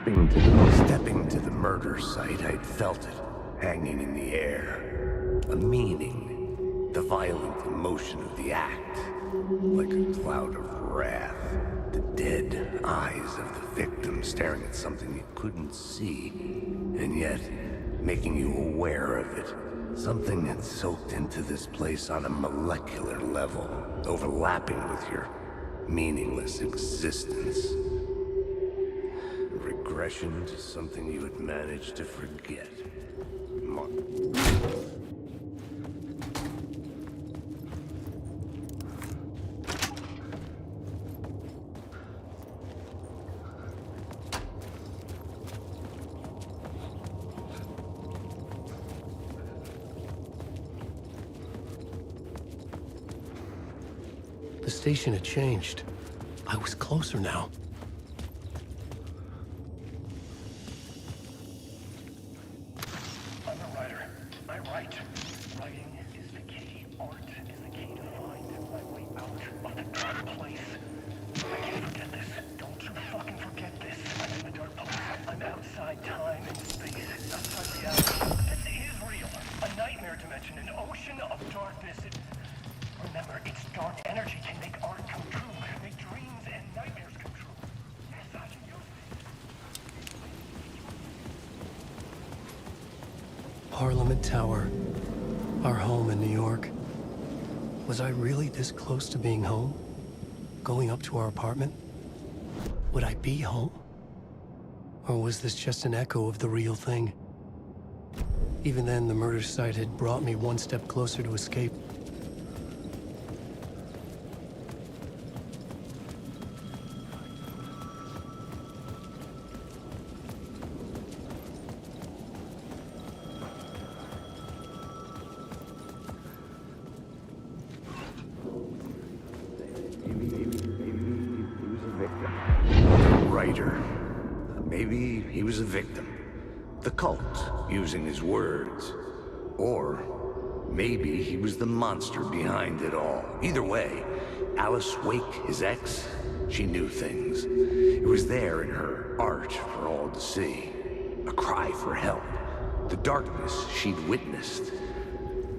Stepping to the murder site, I'd felt it, hanging in the air. A meaning. The violent emotion of the act. Like a cloud of wrath. The dead eyes of the victim staring at something you couldn't see. And yet, making you aware of it. Something had soaked into this place on a molecular level, overlapping with your meaningless existence. Regression to something you had managed to forget. The station had changed. I was closer now. I'm a writer. I write. Writing is the key. Art is the key to find my way out of the dark place. I can't forget this. Don't you fucking forget this. I'm in the dark place. I'm outside time and space. Outside reality. This is real. A nightmare dimension. An ocean of darkness. Remember, its dark energy can make art come true. Make dreams and nightmares come true. Yes, I can use it. Parliament Tower. Our home in New York. Was I really this close to being home? Going up to our apartment? Would I be home? Or was this just an echo of the real thing? Even then, the murder site had brought me one step closer to escape. Maybe he was a victim. The cult, using his words. Or maybe he was the monster behind it all. Either way, Alice Wake, his ex, she knew things. It was there in her art for all to see. A cry for help. The darkness she'd witnessed.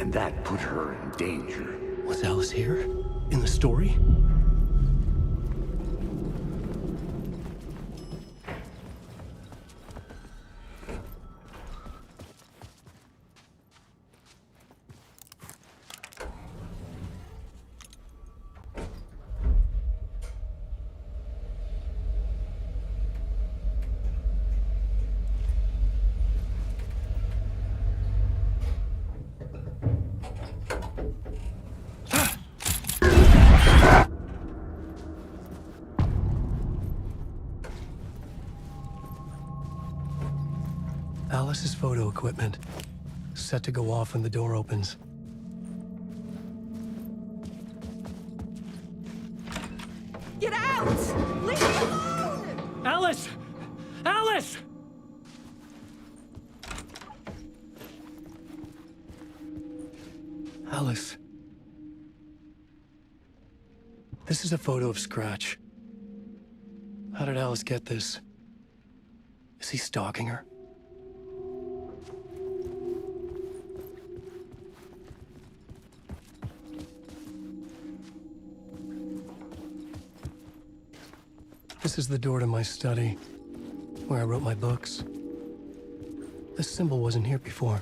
And that put her in danger. Was Alice here? In the story? Alice's photo equipment. Set to go off when the door opens. Get out! Leave me alone! Alice! Alice! Alice. This is a photo of Scratch. How did Alice get this? Is he stalking her? This is the door to my study, where I wrote my books. This symbol wasn't here before.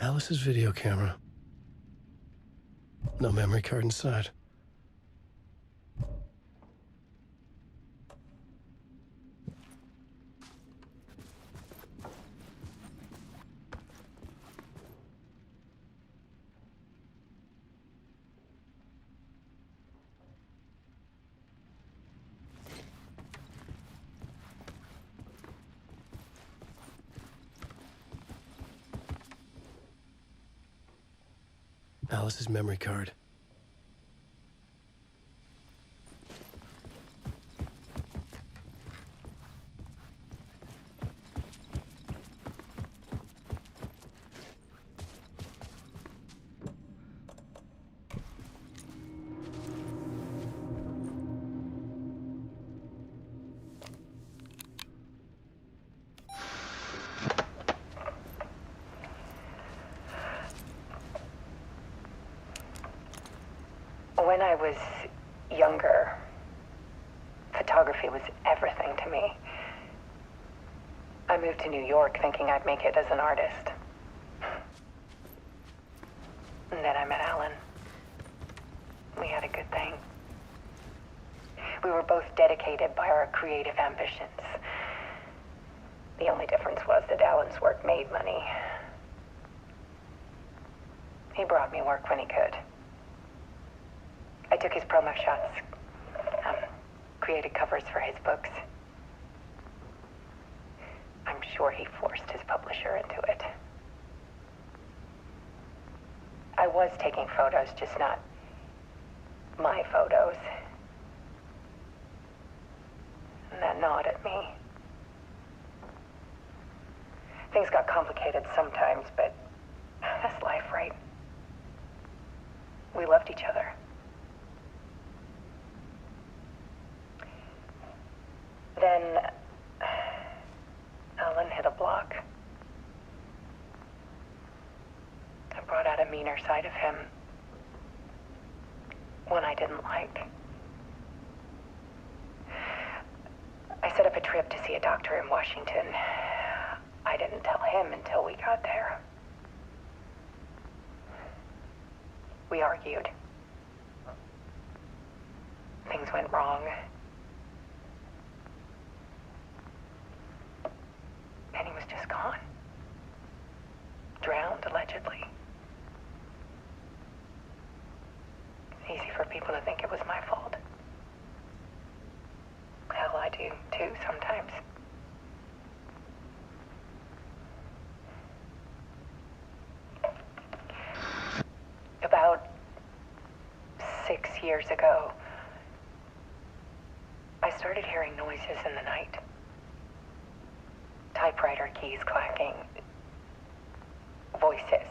Alice's video camera. No memory card inside. Alice's memory card. I was younger, photography was everything to me. I moved to New York thinking I'd make it as an artist. And then I met Alan. We had a good thing. We were both dedicated by our creative ambitions. The only difference was that Alan's work made money. He brought me work when he could. I took his promo shots, created covers for his books. I'm sure he forced his publisher into it. I was taking photos, just not my photos. And that gnawed at me. Things got complicated sometimes, but that's life, right? We loved each other. Then Alan hit a block. I brought out a meaner side of him. One I didn't like. I set up a trip to see a doctor in Washington. I didn't tell him until we got there. We argued. Things went wrong. And he was just gone. Drowned, allegedly. It's easy for people to think it was my fault. Hell, I do, too, sometimes. About 6 years ago, I started hearing noises in the night. Typewriter keys clacking. Voices.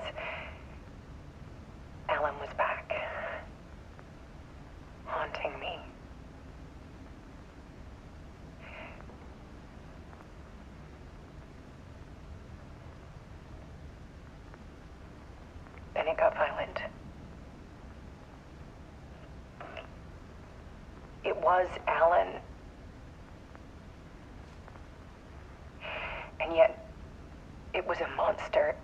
Alan was back. Haunting me. Then it got violent. It was Alan. And yet, it was a monster.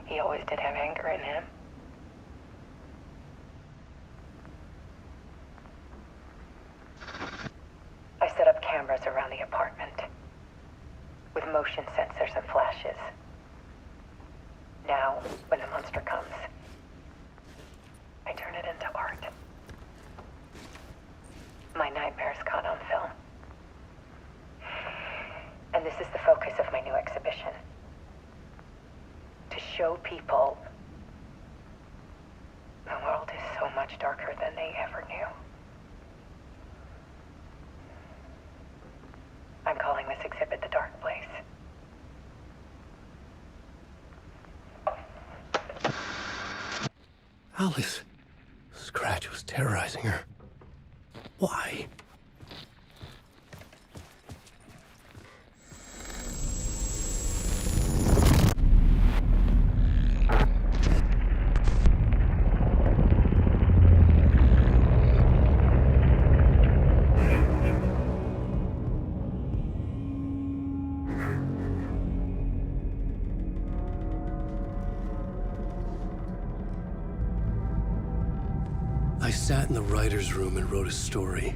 He always did have anger in him. I set up cameras around the apartment with motion sensors and flashes. Now, when the monster comes, I turn it into art. My nightmares caught on film. And this is the focus of my new exhibition. To show people the world is so much darker than they ever knew. I'm calling this exhibit The Dark Place. Alice. Scratch was terrorizing her. Why? I sat in the writer's room and wrote a story.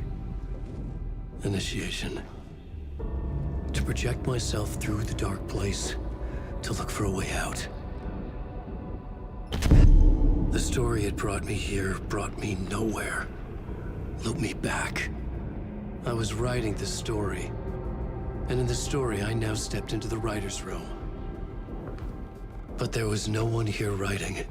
Initiation. To project myself through the dark place, to look for a way out. The story had brought me here, brought me nowhere. Looped me back. I was writing the story. And in the story, I now stepped into the writer's room. But there was no one here writing.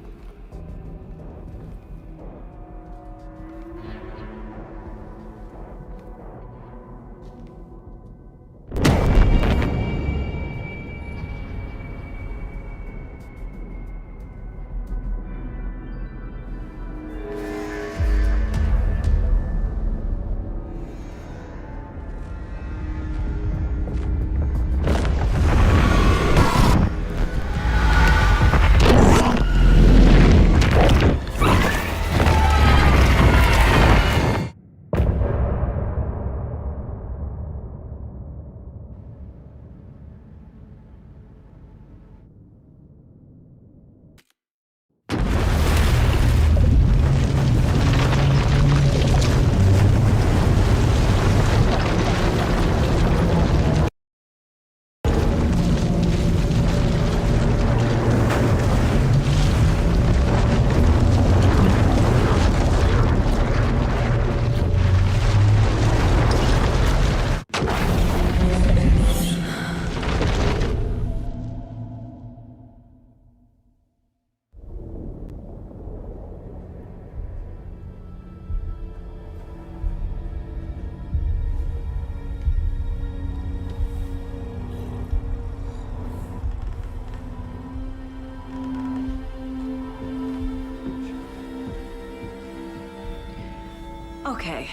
Okay,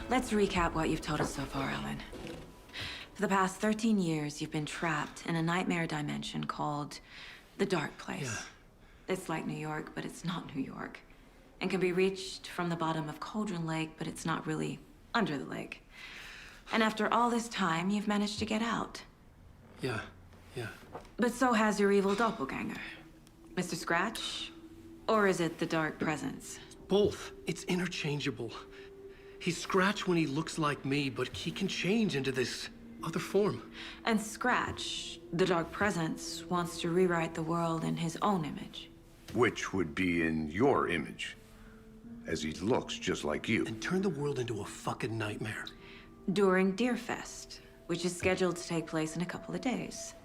let's recap what you've told us so far, Alan. For the past 13 years, you've been trapped in a nightmare dimension called the Dark Place. Yeah. It's like New York, but it's not New York. And can be reached from the bottom of Cauldron Lake, but it's not really under the lake. And after all this time, you've managed to get out. Yeah. But so has your evil doppelganger. Mr. Scratch? Or is it the Dark Presence? Both. It's interchangeable. He's Scratch when he looks like me, but he can change into this other form. And Scratch, the Dark Presence, wants to rewrite the world in his own image. Which would be in your image, as he looks just like you. And turn the world into a fucking nightmare. During Deerfest, which is scheduled to take place in a couple of days.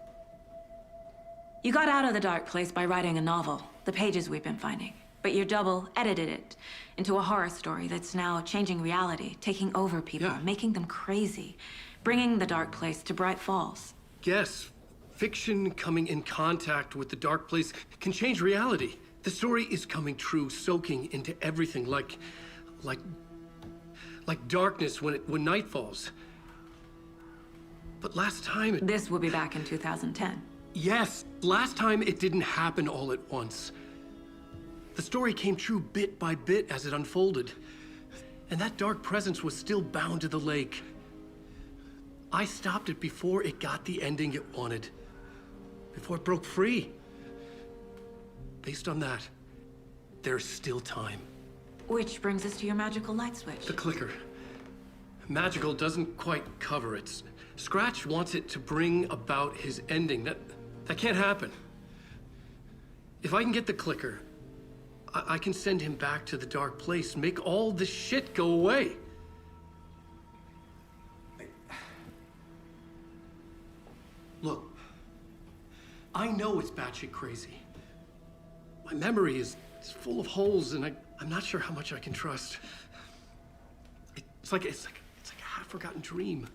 You got out of the Dark Place by writing a novel, the pages we've been finding. But your double edited it into a horror story that's now changing reality, taking over people, Yeah. making them crazy, bringing the Dark Place to Bright Falls. Yes, fiction coming in contact with the Dark Place can change reality. The story is coming true, soaking into everything like darkness when night falls. But last time This will be back in 2010. Yes, last time it didn't happen all at once. The story came true bit by bit as it unfolded. And that dark presence was still bound to the lake. I stopped it before it got the ending it wanted. Before it broke free. Based on that, there's still time. Which brings us to your magical light switch. The clicker. Magical doesn't quite cover it. Scratch wants it to bring about his ending. That can't happen. If I can get the clicker, I can send him back to the Dark Place, make all this shit go away. Look, I know it's batshit crazy. My memory is full of holes, and I'm not sure how much I can trust. It's like a half-forgotten dream.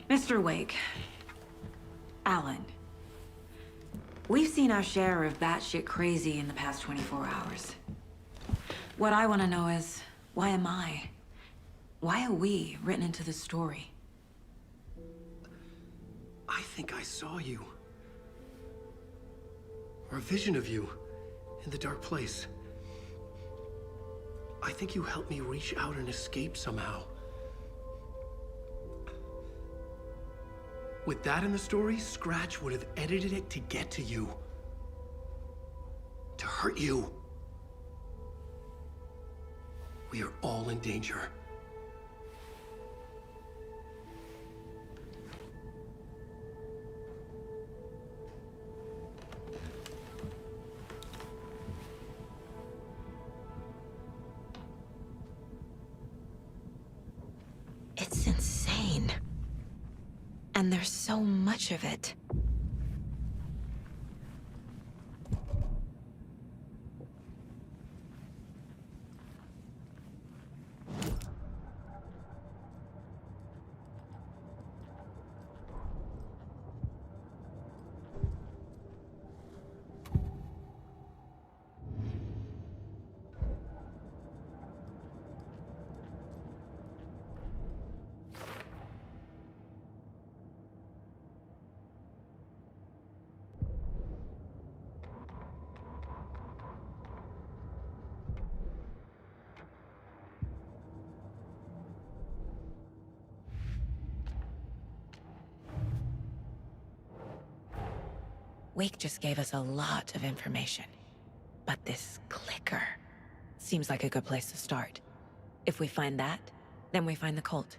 Mr. Wake. Alan. We've seen our share of batshit crazy in the past 24 hours. What I want to know is, why am I? Why are we written into the story? I think I saw you. Or a vision of you in the Dark Place. I think you helped me reach out and escape somehow. With that in the story, Scratch would have edited it to get to you. To hurt you. We are all in danger. It's insane. And there's so much of it. Wake just gave us a lot of information. But this clicker seems like a good place to start. If we find that, then we find the cult.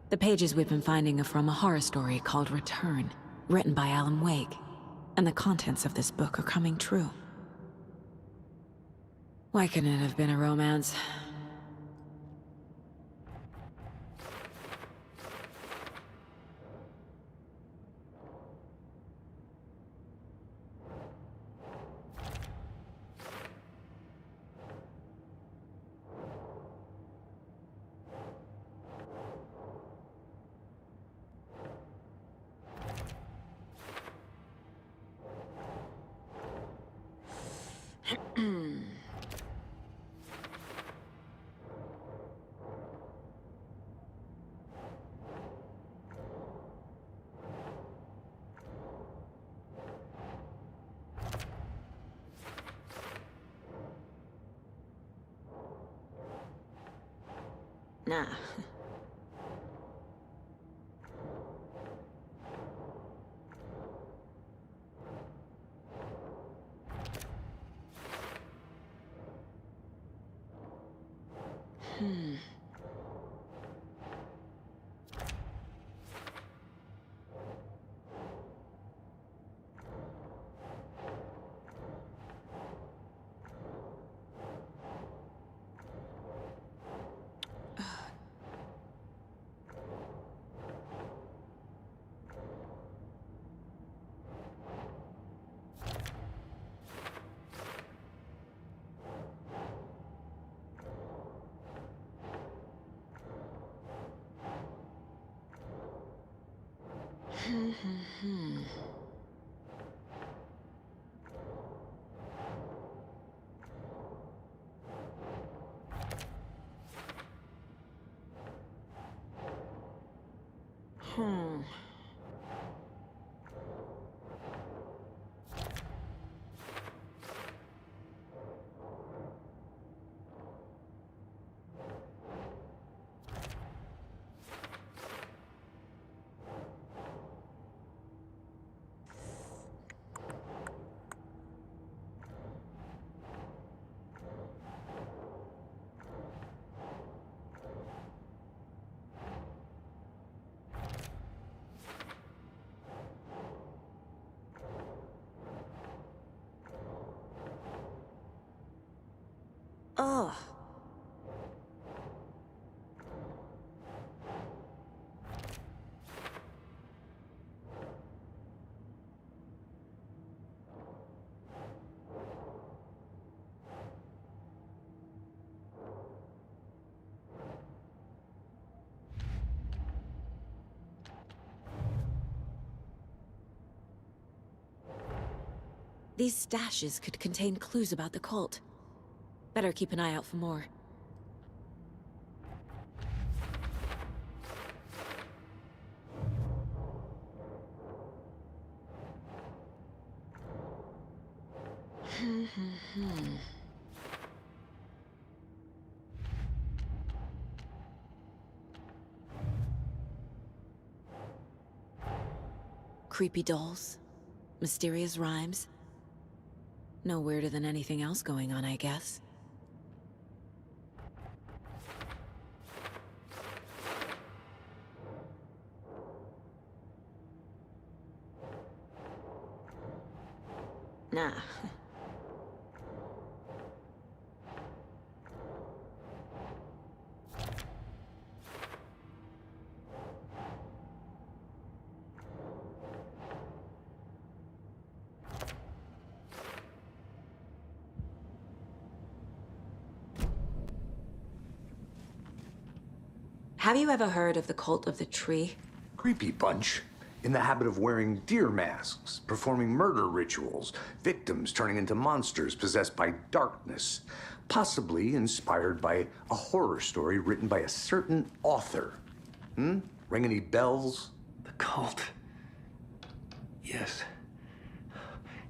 The pages we've been finding are from a horror story called Return, written by Alan Wake. And the contents of this book are coming true. Why couldn't it have been a romance? Nah. Ugh. These stashes could contain clues about the cult. Better keep an eye out for more. Creepy dolls, mysterious rhymes. No weirder than anything else going on, I guess. Nah. Have you ever heard of the Cult of the Tree? Creepy bunch. In the habit of wearing deer masks, performing murder rituals, victims turning into monsters possessed by darkness, possibly inspired by a horror story written by a certain author. Ring any bells? The cult. Yes.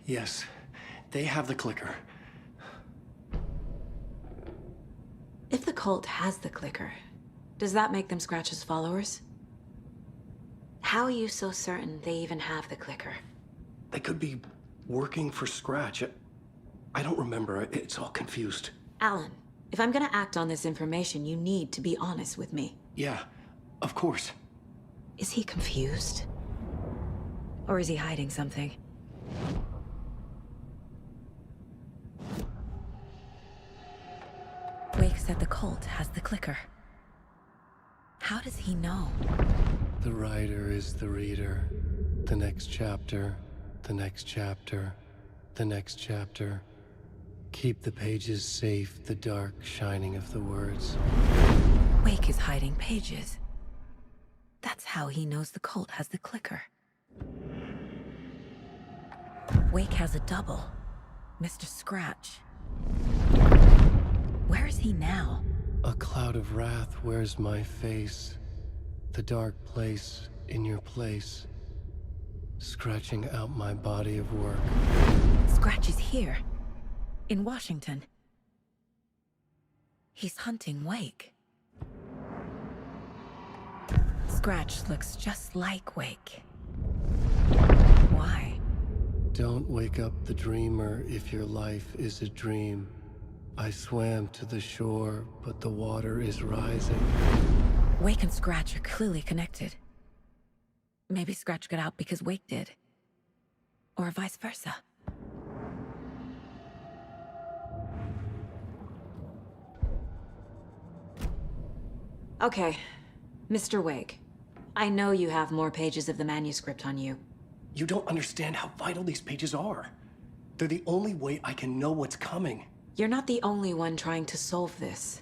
Yes. They have the clicker. If the cult has the clicker, does that make them Scratch's followers? How are you so certain they even have the clicker? They could be working for Scratch. I don't remember. It's all confused. Alan, if I'm gonna act on this information, you need to be honest with me. Yeah, of course. Is he confused? Or is he hiding something? Wake said the cult has the clicker. How does he know? The writer is the reader. The next chapter, the next chapter, the next chapter. Keep the pages safe, the dark shining of the words. Wake is hiding pages. That's how he knows the cult has the clicker. Wake has a double. Mr. Scratch. Where is he now? A cloud of wrath wears my face. The dark place in your place. Scratching out my body of work. Scratch is here. In Washington. He's hunting Wake. Scratch looks just like Wake. Why? Don't wake up the dreamer if your life is a dream. I swam to the shore, but the water is rising. Wake and Scratch are clearly connected. Maybe Scratch got out because Wake did. Or vice versa. Okay, Mr. Wake. I know you have more pages of the manuscript on you. You don't understand how vital these pages are. They're the only way I can know what's coming. You're not the only one trying to solve this.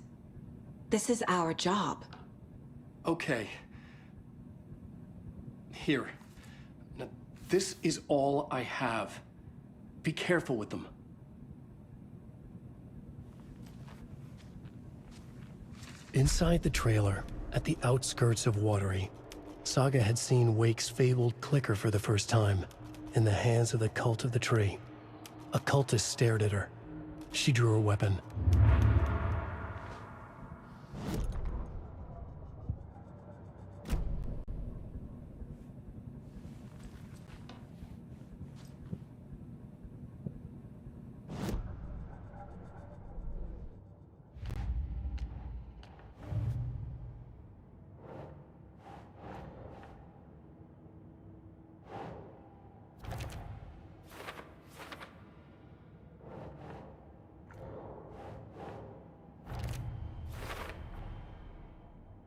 This is our job. Okay. Here. Now, this is all I have. Be careful with them. Inside the trailer, at the outskirts of Watery, Saga had seen Wake's fabled clicker for the first time, in the hands of the Cult of the Tree. A cultist stared at her. She drew her weapon.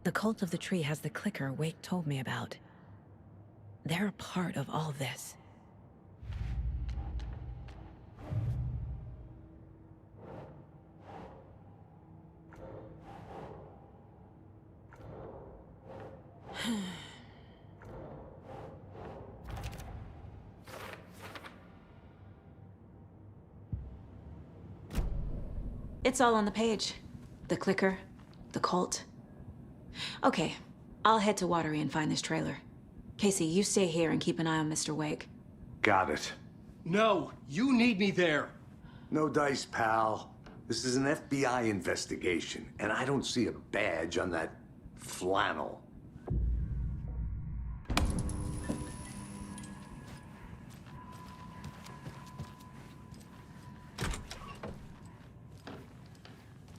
The Cult of the Tree has the clicker Wake told me about. They're a part of all this. It's all on the page. The clicker, the cult. Okay, I'll head to Watery and find this trailer. Casey, you stay here and keep an eye on Mr. Wake. Got it. No, you need me there. No dice, pal. This is an FBI investigation, and I don't see a badge on that flannel.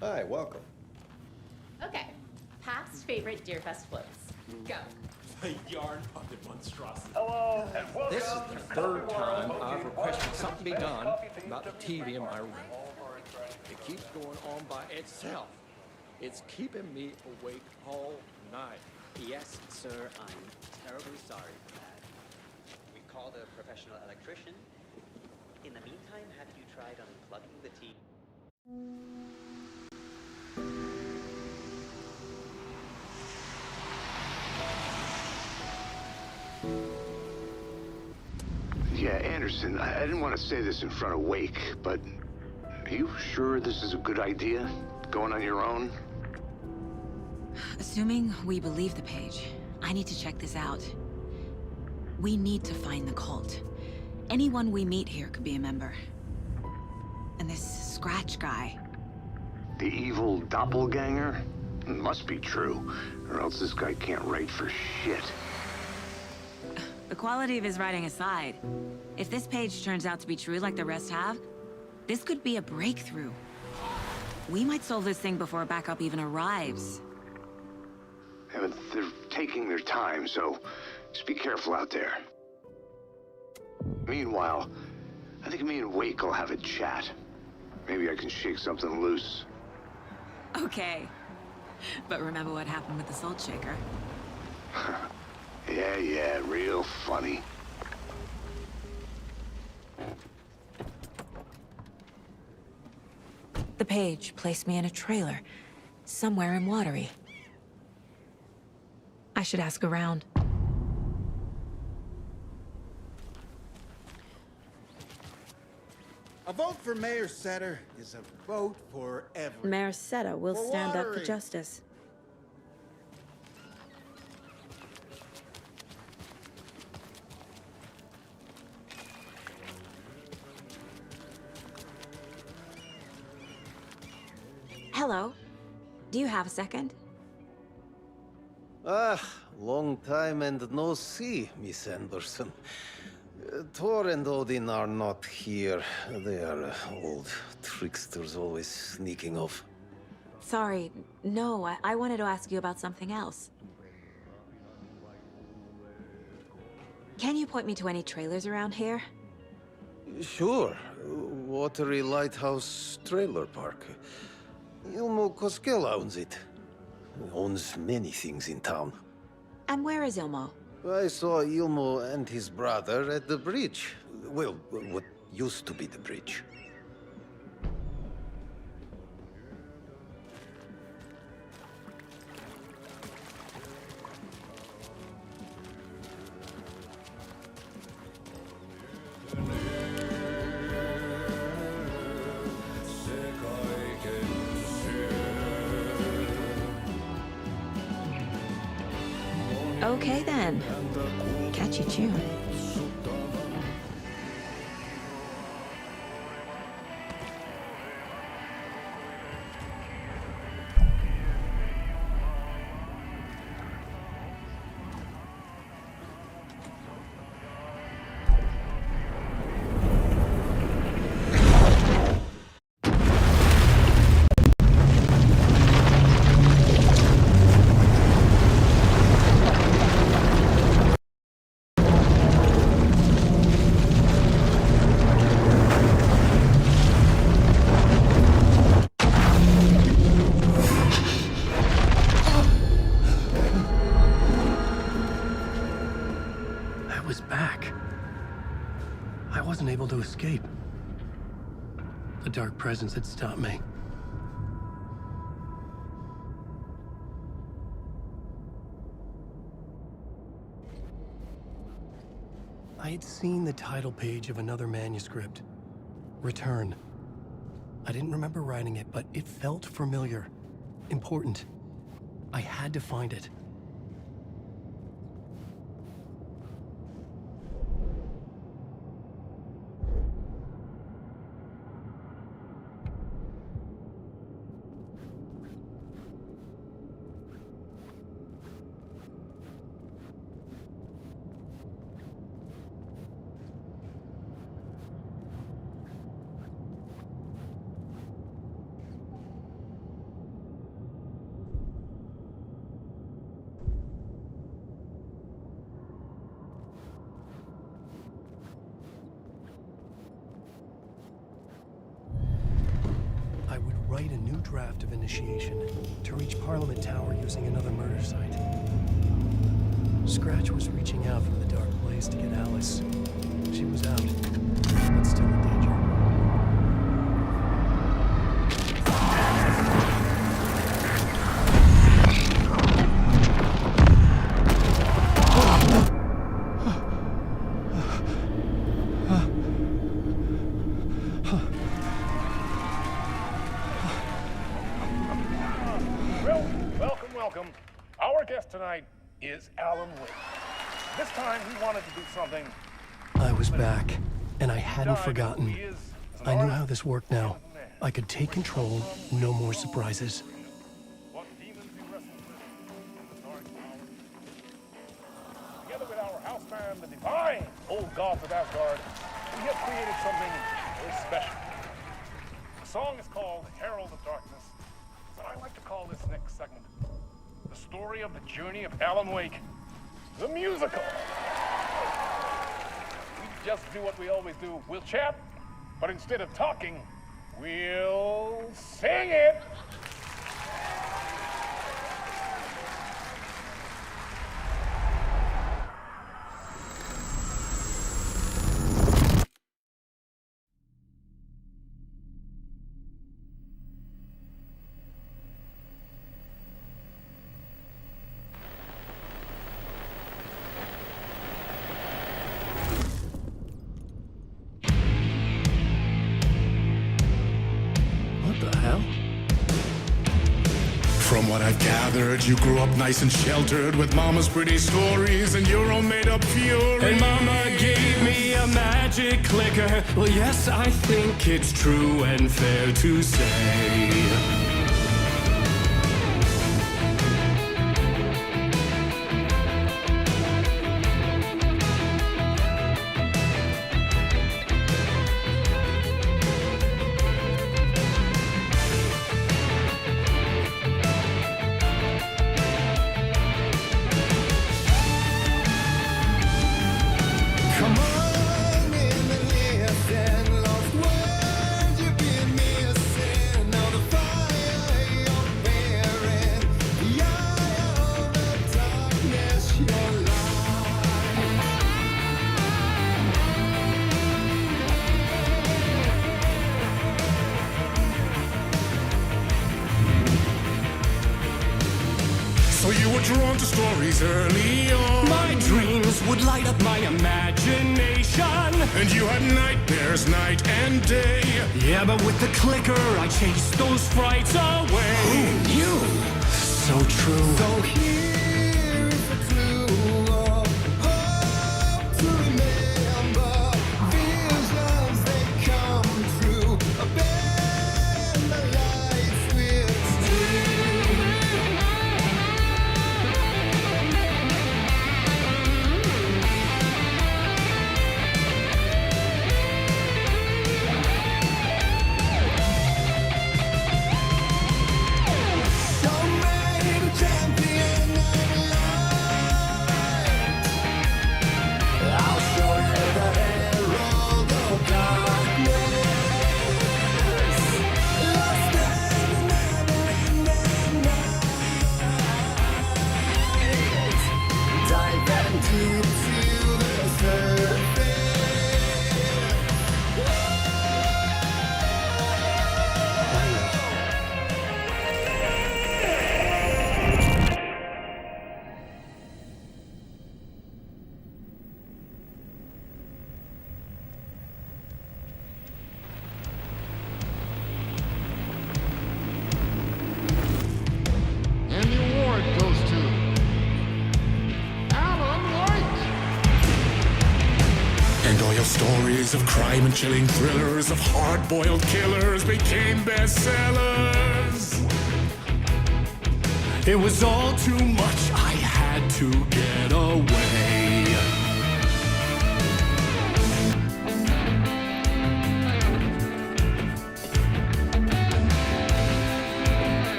Hi, welcome. Okay, past favorite Deerfest floats. Go. The yarn of the monstrosity. Hello, and welcome. This is the third time I've requested something be done about the TV in my room. It keeps going on by itself. It's keeping me awake all night. Yes, sir, I'm terribly sorry for that. We called a professional electrician. In the meantime, have you tried unplugging the TV? Yeah, Anderson, I didn't want to say this in front of Wake, but are you sure this is a good idea? Going on your own? Assuming we believe the page, I need to check this out. We need to find the cult. Anyone we meet here could be a member. And this Scratch guy. The evil doppelganger? It must be true, or else this guy can't write for shit. The quality of his writing aside, if this page turns out to be true like the rest have, this could be a breakthrough. We might solve this thing before backup even arrives. Yeah, but they're taking their time, so just be careful out there. Meanwhile, I think me and Wake will have a chat. Maybe I can shake something loose. Okay. But remember what happened with the Salt Shaker? Yeah, real funny. The page placed me in a trailer, somewhere in Watery. I should ask around. A vote for Mayor Setter is a vote for everyone. Mayor Seta will For stand up for Watery. justice. Hello. Do you have a second? Ah, long time and no see, Miss Anderson. Thor and Odin are not here. They are old tricksters always sneaking off. Sorry. No, I wanted to ask you about something else. Can you point me to any trailers around here? Sure. Watery Lighthouse Trailer Park. Ilmo Koskela owns it. Owns many things in town. And where is Ilmo? I saw Ilmo and his brother at the bridge. Well, what used to be the bridge. Okay then. Catchy tune. Able to escape. The dark presence had stopped me. I had seen the title page of another manuscript. Return. I didn't remember writing it, but it felt familiar. Important. I had to find it. Write a new draft of initiation to reach Parliament Tower using another murder site. Scratch was reaching out from the dark place to get Alice. She was out, but still in danger. Welcome. Our guest tonight is Alan Wake. This time he wanted to do something. I was back, and I hadn't forgotten. I knew how this worked now. I could take control, no more surprises. What demons he wrestled with in the dark hour. Together with our house band, the divine old gods of Asgard, we have created something very special. The song is called Herald of Darkness, and I like to call this next segment the story of the journey of Alan Wake, the musical. We just do what we always do. We'll chat, but instead of talking, we'll sing it. From what I've gathered, you grew up nice and sheltered with mama's pretty stories and your own made-up fury. And mama gave me a magic clicker. Well, yes, I think it's true and fair to say. So you were drawn to stories early on. My dreams would light up my imagination. And you had nightmares night and day. Yeah, but with the clicker, I chased those frights away. Who knew? So true. So here is a clue of hope to remember. Visions, they come true. Bend the lights with stories of crime and chilling thrillers of hard-boiled killers became bestsellers. It was all too much, I had to get away.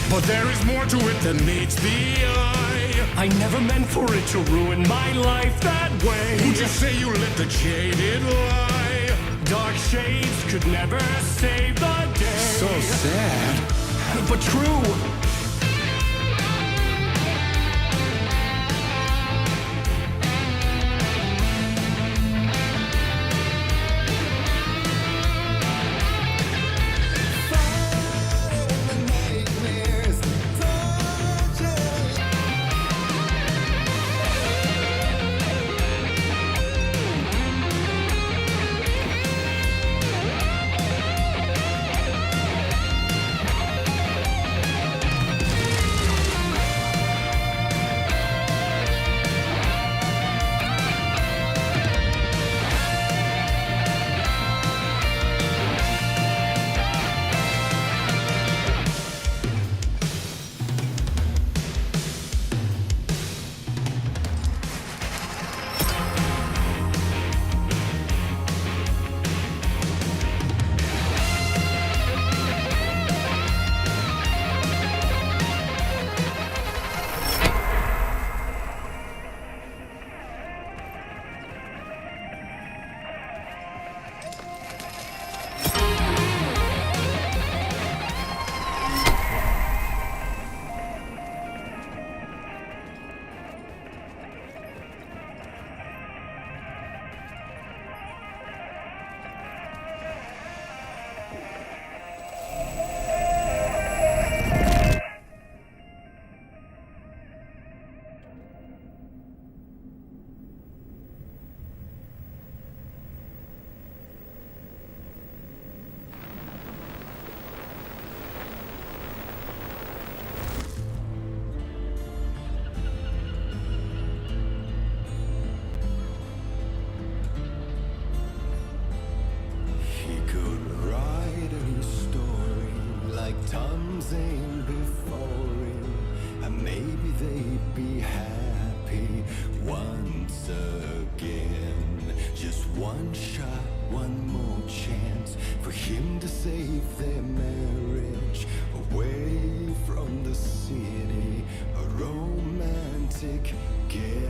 But there is more to it than meets the eye. I never meant for it to ruin my life that way. Who'd you say you lit the jaded lie? Dark shades could never save the day. So sad, but true. Tom's aim before him, and maybe they'd be happy once again. Just one shot, one more chance for him to save their marriage away from the city. A romantic getaway.